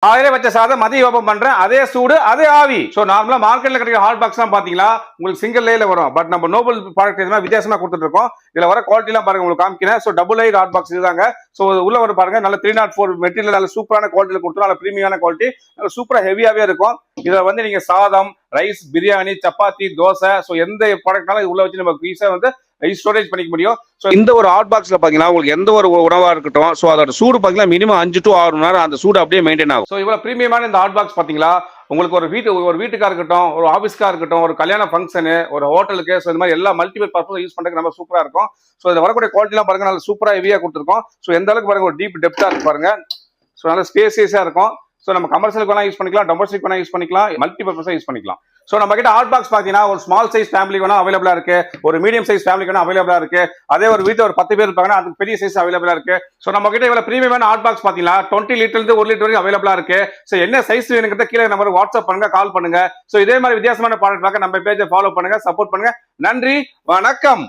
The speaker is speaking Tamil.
காலையில வச்ச சாதம் மதியம் ஓபன் பண்றேன், அதே சூடு அதே ஆவி. சோ நார்மலா மார்க்கெட்ல கிடைக்கிற ஹாட் பாக்ஸ் எல்லாம் பாத்தீங்களா உங்களுக்கு சிங்கிள் லேயர்ல வரும். பட் நம்ம நோபல் ப்ராடக்ட் எதுவுமே வித்தியாசமா கொடுத்துட்டு இருக்கோம். இதுல வர குவாலிட்டி எல்லாம் பாருங்க உங்களுக்கு காமிக்கிறேன். So double layer hot box இதுதாங்க. சோ உள்ள வர பாருங்க நல்ல 304 மெட்டீரியல் நல்ல சூப்பரான குவாலிட்டியில கொடுத்துரும். நல்ல பிரீமியமான குவாலிட்டி, நல்ல சூப்பரா ஹெவியாவே இருக்கும். இதுல வந்து நீங்க சாதம், ரைஸ், பிரியாணி, சப்பாத்தி, தோசை, சோ எந்த ப்ராடக்ட்னாலும் உள்ள வச்சு நம்ம ஈஸியா வந்து ஸ்டோரேஜ் பண்ணிக்க முடியும். ஸோ இந்த ஒரு ஹாட் பாக்ஸ்ல பாத்தீங்கன்னா உங்களுக்கு எந்த ஒரு உணவா இருக்கட்டும், ஸோ அதோட சூடு பாத்தீங்கன்னா மினிமம் 5 to 6 மணி நேரம் அந்த சூடு அப்படியே மெயின்டைன் ஆகும். ஸோ இவ்வளவு பிரீமியமான இந்த ஹாட் பாக்ஸ் பாத்தீங்களா உங்களுக்கு ஒரு வீட்டுக்கா இருக்கட்டும், ஒரு ஆஃபீஸ்க்கா இருக்கட்டும், ஒரு கல்யாண ஃபங்க்ஷனு, ஒரு ஹோட்டலுக்கு, ஸோ இந்த மாதிரி எல்லா மல்டிபிள் பர்பஸ் யூஸ் பண்றதுக்கு ரொம்ப சூப்பரா இருக்கும். ஸோ இதில் வரக்கூடிய குவாலிட்டி எல்லாம் பாருங்க நல்ல சூப்பரா ஹெவியா கொடுத்துருக்கோம். ஸோ எந்த அளவுக்கு பாருங்க ஒரு டீப் டெப்தா இருக்கு பாருங்க. ஸோ நல்ல ஸ்பேசியஸா இருக்கும். ஸோ நம்ம கமர்ஷியலுக்கு வேணா யூஸ் பண்ணிக்கலாம், டொமஸ்டிக் வேணா யூஸ் பண்ணிக்கலாம், மல்டி பர்பஸா யூஸ் பண்ணிக்கலாம். ஸோ நம்ம கிட்ட ஹாட் பாக்ஸ் பாத்தீங்கன்னா ஒரு ஸ்மால் சைஸ் ஃபேமிலி வேணா அவைலபிளா இருக்கு, ஒரு மீடியம் சைஸ் ஃபேமிலி வேணா அவைலபிளா இருக்கு. அதே ஒரு வீட்டுல ஒரு 10 பேர் இருப்பாங்கன்னா அதுக்கு பெரிய சைஸ் அவைலபிளா இருக்கு. ஸோ நம்ம கிட்ட இவ்வளவு பிரீமியமான ஹாட் பாக்ஸ் பாத்தீங்கன்னா 20 லிட்டர் இருந்து 1 லிட்டர் வரைக்கும் அவைலபிளா இருக்கு. ஸோ என்ன சைஸ் வேணுங்கிறத கீழே நம்பர் வாட்ஸ்அப் பண்ணுங்க, கால் பண்ணுங்க. ஸோ இதே மாதிரி வித்தியாசமான ப்ராடக்ட் பார்க்க நம்ம பேஜை ஃபாலோ பண்ணுங்க, சப்போர்ட் பண்ணுங்க. நன்றி, வணக்கம்.